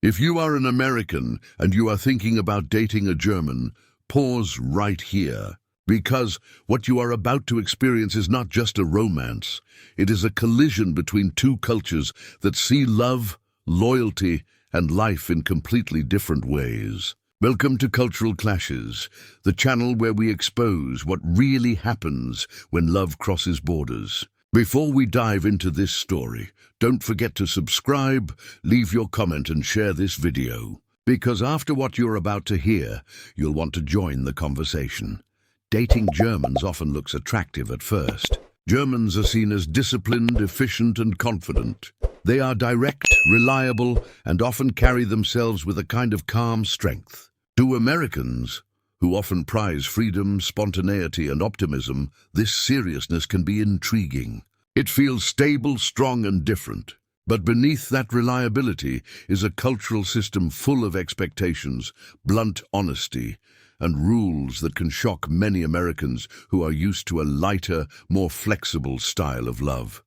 If you are an American and you are thinking about dating a German, pause right here. Because what you are about to experience is not just a romance. It is a collision between two cultures that see love, loyalty, and life in completely different ways. Welcome to Cultural Clashes, the channel where we expose what really happens when love crosses borders. Before we dive into this story, don't forget to subscribe, leave your comment and share this video. Because after what you're about to hear, you'll want to join the conversation. Dating Germans often looks attractive at first. Germans are seen as disciplined, efficient and confident. They are direct, reliable, and often carry themselves with a kind of calm strength. To Americans, who often prize freedom, spontaneity and optimism, this seriousness can be intriguing. It feels stable, strong and different. But beneath that reliability is a cultural system full of expectations, blunt honesty, and rules that can shock many Americans who are used to a lighter, more flexible style of love.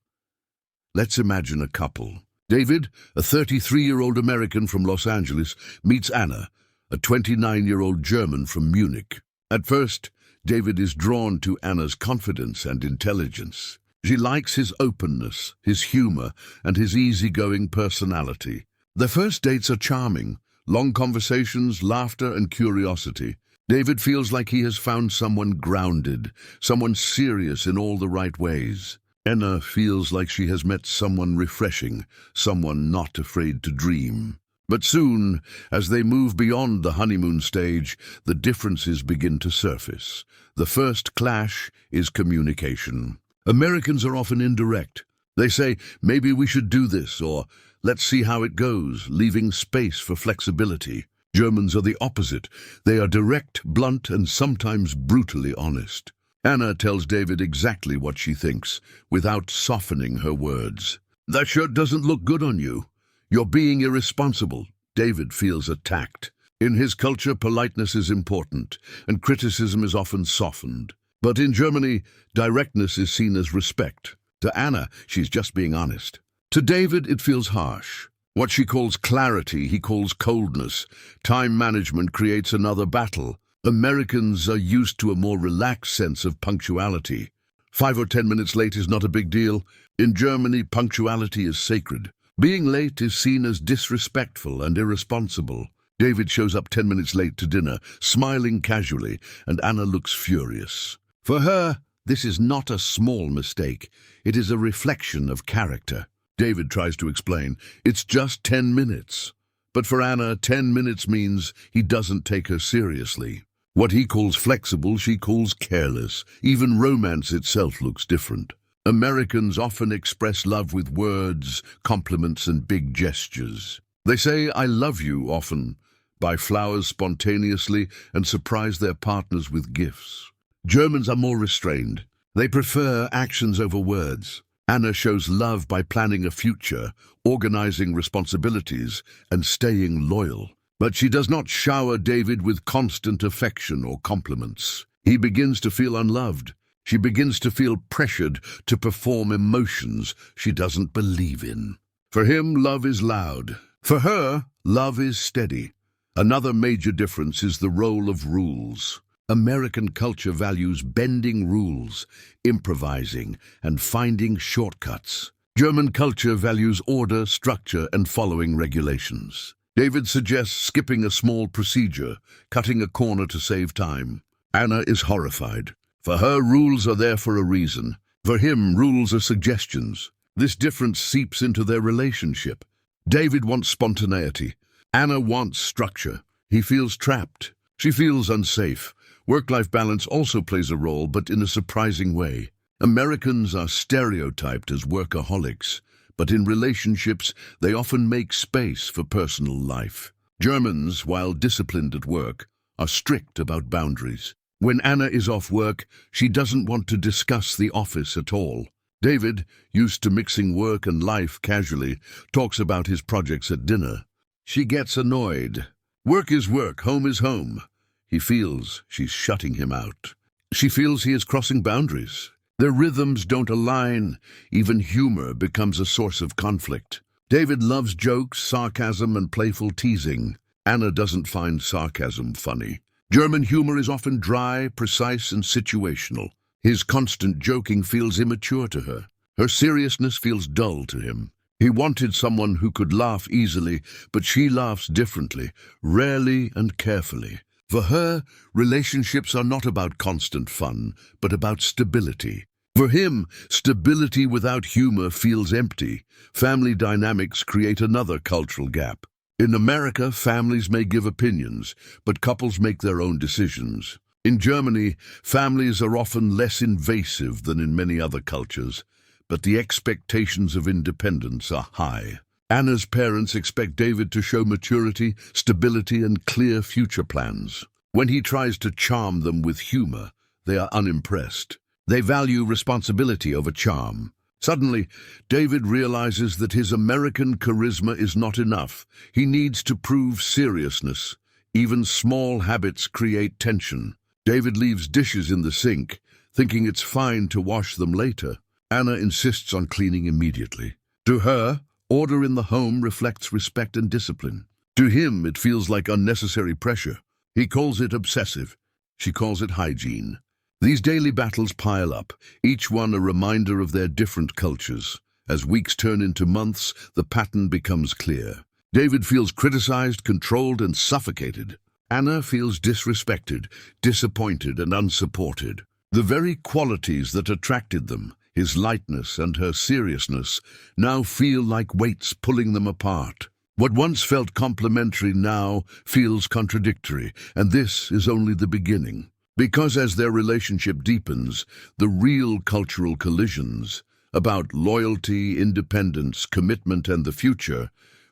Let's imagine a couple. David, a 33-year-old American from Los Angeles, meets Anna, a 29-year-old German from Munich. At first, David is drawn to Anna's confidence and intelligence. She likes his openness, his humor, and his easygoing personality. Their first dates are charming, long conversations, laughter, and curiosity. David feels like he has found someone grounded, someone serious in all the right ways. Anna feels like she has met someone refreshing, someone not afraid to dream. But soon, as they move beyond the honeymoon stage, the differences begin to surface. The first clash is communication. Americans are often indirect. They say, maybe we should do this, or let's see how it goes, leaving space for flexibility. Germans are the opposite. They are direct, blunt, and sometimes brutally honest. Anna tells David exactly what she thinks, without softening her words. That shirt doesn't look good on you. You're being irresponsible. David feels attacked. In his culture, politeness is important, and criticism is often softened. But in Germany, directness is seen as respect. To Anna, she's just being honest. To David, it feels harsh. What she calls clarity, he calls coldness. Time management creates another battle. Americans are used to a more relaxed sense of punctuality. 5 or 10 minutes late is not a big deal. In Germany, punctuality is sacred. Being late is seen as disrespectful and irresponsible. David shows up 10 minutes late to dinner, smiling casually, and Anna looks furious. For her, this is not a small mistake. It is a reflection of character. David tries to explain, it's just 10 minutes. But for Anna, 10 minutes means he doesn't take her seriously. What he calls flexible, she calls careless. Even romance itself looks different. Americans often express love with words, compliments, and big gestures. They say, I love you, often, buy flowers spontaneously, and surprise their partners with gifts. Germans are more restrained. They prefer actions over words. Anna shows love by planning a future, organizing responsibilities, and staying loyal. But she does not shower David with constant affection or compliments. He begins to feel unloved. She begins to feel pressured to perform emotions she doesn't believe in. For him, love is loud. For her, love is steady. Another major difference is the role of rules. American culture values bending rules, improvising, and finding shortcuts. German culture values order, structure, and following regulations. David suggests skipping a small procedure, cutting a corner to save time. Anna is horrified. For her, rules are there for a reason. For him, rules are suggestions. This difference seeps into their relationship. David wants spontaneity. Anna wants structure. He feels trapped. She feels unsafe. Work-life balance also plays a role, but in a surprising way. Americans are stereotyped as workaholics, but in relationships, they often make space for personal life. Germans, while disciplined at work, are strict about boundaries. When Anna is off work, she doesn't want to discuss the office at all. David, used to mixing work and life casually, talks about his projects at dinner. She gets annoyed. Work is work, home is home. He feels she's shutting him out. She feels he is crossing boundaries. Their rhythms don't align. Even humor becomes a source of conflict. David loves jokes, sarcasm, and playful teasing. Anna doesn't find sarcasm funny. German humor is often dry, precise, and situational. His constant joking feels immature to her. Her seriousness feels dull to him. He wanted someone who could laugh easily, but she laughs differently, rarely and carefully. For her, relationships are not about constant fun, but about stability. For him, stability without humor feels empty. Family dynamics create another cultural gap. In America, families may give opinions, but couples make their own decisions. In Germany, families are often less invasive than in many other cultures, but the expectations of independence are high. Anna's parents expect David to show maturity, stability, and clear future plans. When he tries to charm them with humor, they are unimpressed. They value responsibility over charm. Suddenly, David realizes that his American charisma is not enough. He needs to prove seriousness. Even small habits create tension. David leaves dishes in the sink, thinking it's fine to wash them later. Anna insists on cleaning immediately. To her, order in the home reflects respect and discipline. To him, it feels like unnecessary pressure. He calls it obsessive. She calls it hygiene. These daily battles pile up, each one a reminder of their different cultures. As weeks turn into months, the pattern becomes clear. David feels criticized, controlled, and suffocated. Anna feels disrespected, disappointed, and unsupported. The very qualities that attracted them, his lightness and her seriousness, now feel like weights pulling them apart. What once felt complementary now feels contradictory, and this is only the beginning. Because as their relationship deepens, the real cultural collisions about loyalty, independence, commitment, and the future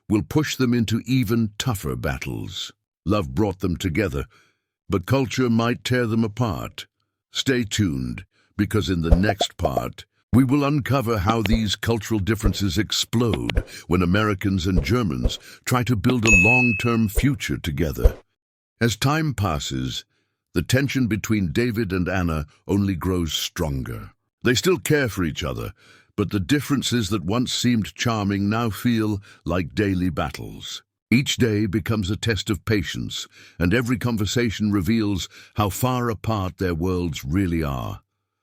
will push them into even tougher battles. Love brought them together, but culture might tear them apart. Stay tuned, because in the next part, we will uncover how these cultural differences explode when Americans and Germans try to build a long-term future together. As time passes, the tension between David and Anna only grows stronger. They still care for each other, but the differences that once seemed charming now feel like daily battles. Each day becomes a test of patience, and every conversation reveals how far apart their worlds really are.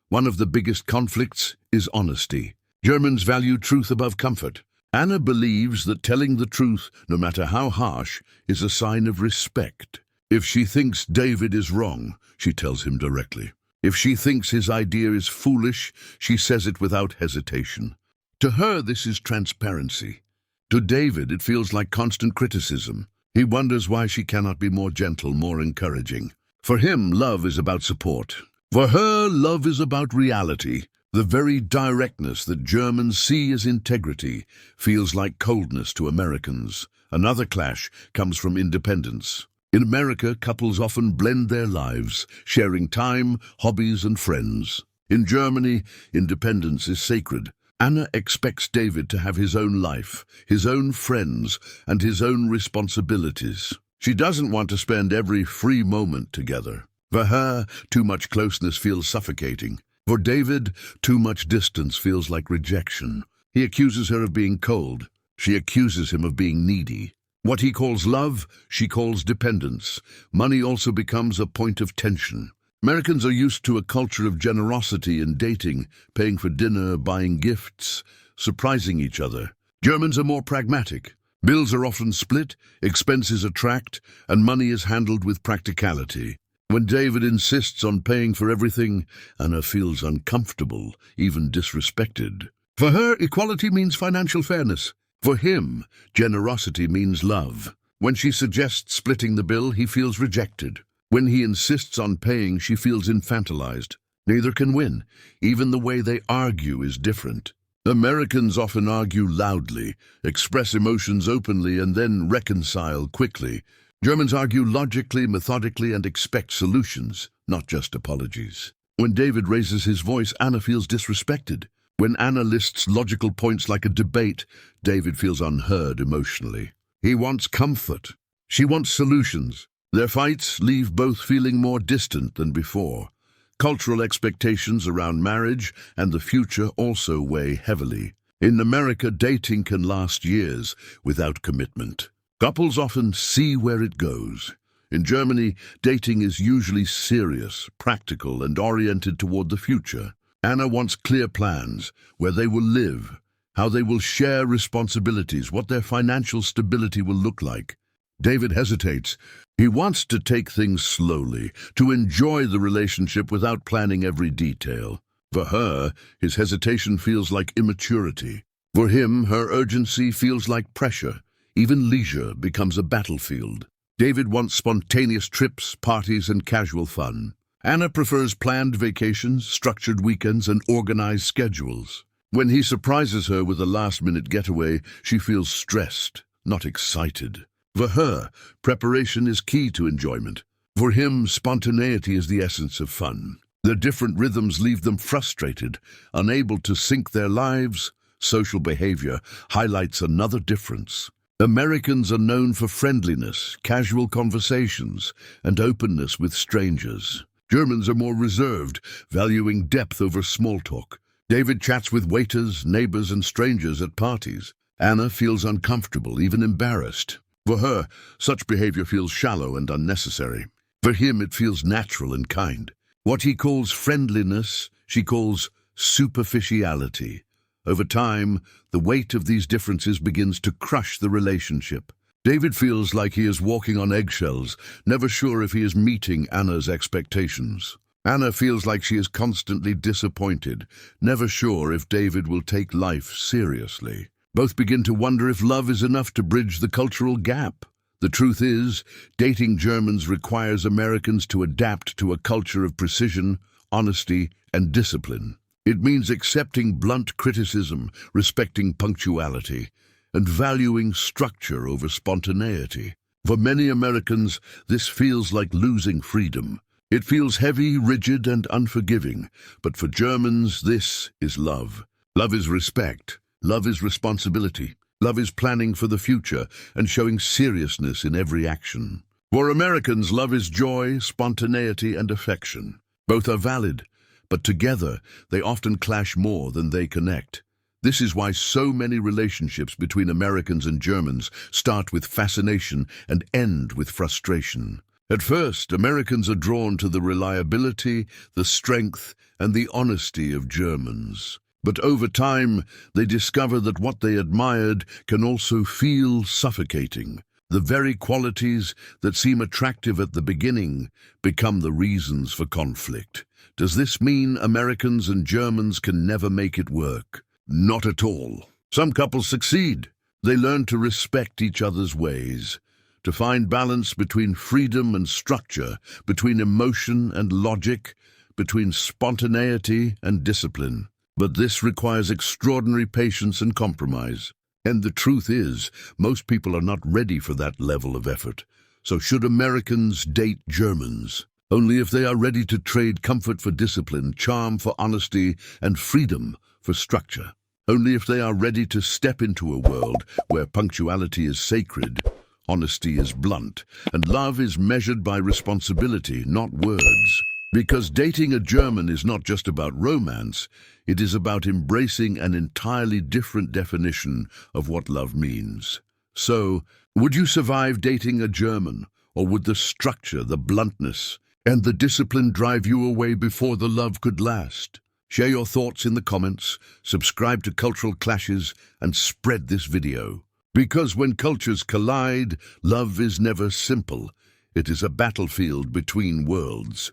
One of the biggest conflicts is honesty. Germans value truth above comfort. Anna believes that telling the truth, no matter how harsh, is a sign of respect. If she thinks David is wrong, she tells him directly. If she thinks his idea is foolish, she says it without hesitation. To her, this is transparency. To David, it feels like constant criticism. He wonders why she cannot be more gentle, more encouraging. For him, love is about support. For her, love is about reality. The very directness that Germans see as integrity feels like coldness to Americans. Another clash comes from independence. In America, couples often blend their lives, sharing time, hobbies, and friends. In Germany, independence is sacred. Anna expects David to have his own life, his own friends, and his own responsibilities. She doesn't want to spend every free moment together. For her, too much closeness feels suffocating. For David, too much distance feels like rejection. He accuses her of being cold. She accuses him of being needy. What he calls love, she calls dependence. Money also becomes a point of tension. Americans are used to a culture of generosity in dating, paying for dinner, buying gifts, surprising each other. Germans are more pragmatic. Bills are often split, expenses are tracked, and money is handled with practicality. When David insists on paying for everything, Anna feels uncomfortable, even disrespected. For her, equality means financial fairness. For him, generosity means love. When she suggests splitting the bill, he feels rejected. When he insists on paying, she feels infantilized. Neither can win. Even the way they argue is different. Americans often argue loudly, express emotions openly, and then reconcile quickly. Germans argue logically, methodically, and expect solutions, not just apologies. When David raises his voice, Anna feels disrespected. When Anna lists logical points like a debate, David feels unheard emotionally. He wants comfort. She wants solutions. Their fights leave both feeling more distant than before. Cultural expectations around marriage and the future also weigh heavily. In America, dating can last years without commitment. Couples often see where it goes. In Germany, dating is usually serious, practical, and oriented toward the future. Anna wants clear plans, where they will live, how they will share responsibilities, what their financial stability will look like. David hesitates. He wants to take things slowly, to enjoy the relationship without planning every detail. For her, his hesitation feels like immaturity. For him, her urgency feels like pressure. Even leisure becomes a battlefield. David wants spontaneous trips, parties, and casual fun. Anna prefers planned vacations, structured weekends, and organized schedules. When he surprises her with a last-minute getaway, she feels stressed, not excited. For her, preparation is key to enjoyment. For him, spontaneity is the essence of fun. Their different rhythms leave them frustrated, unable to sync their lives. Social behavior highlights another difference. Americans are known for friendliness, casual conversations, and openness with strangers. Germans are more reserved, valuing depth over small talk. David chats with waiters, neighbors, and strangers at parties. Anna feels uncomfortable, even embarrassed. For her, such behavior feels shallow and unnecessary. For him, it feels natural and kind. What he calls friendliness, she calls superficiality. Over time, the weight of these differences begins to crush the relationship. David feels like he is walking on eggshells, never sure if he is meeting Anna's expectations. Anna feels like she is constantly disappointed, never sure if David will take life seriously. Both begin to wonder if love is enough to bridge the cultural gap. The truth is, dating Germans requires Americans to adapt to a culture of precision, honesty, and discipline. It means accepting blunt criticism, respecting punctuality, and valuing structure over spontaneity. For many Americans, this feels like losing freedom. It feels heavy, rigid, and unforgiving. But for Germans, this is love. Love is respect. Love is responsibility. Love is planning for the future and showing seriousness in every action. For Americans, love is joy, spontaneity, and affection. Both are valid, but together they often clash more than they connect. This is why so many relationships between Americans and Germans start with fascination and end with frustration. At first, Americans are drawn to the reliability, the strength, and the honesty of Germans. But over time, they discover that what they admired can also feel suffocating. The very qualities that seem attractive at the beginning become the reasons for conflict. Does this mean Americans and Germans can never make it work? Not at all. Some couples succeed. They learn to respect each other's ways, to find balance between freedom and structure, between emotion and logic, between spontaneity and discipline. But this requires extraordinary patience and compromise. And the truth is, most people are not ready for that level of effort. So should Americans date Germans? Only if they are ready to trade comfort for discipline, charm for honesty, and freedom for structure. Only if they are ready to step into a world where punctuality is sacred, honesty is blunt, and love is measured by responsibility, not words. Because dating a German is not just about romance, it is about embracing an entirely different definition of what love means. So, would you survive dating a German, or would the structure, the bluntness, and the discipline drive you away before the love could last? Share your thoughts in the comments, subscribe to Cultural Clashes, and spread this video. Because when cultures collide, love is never simple. It is a battlefield between worlds.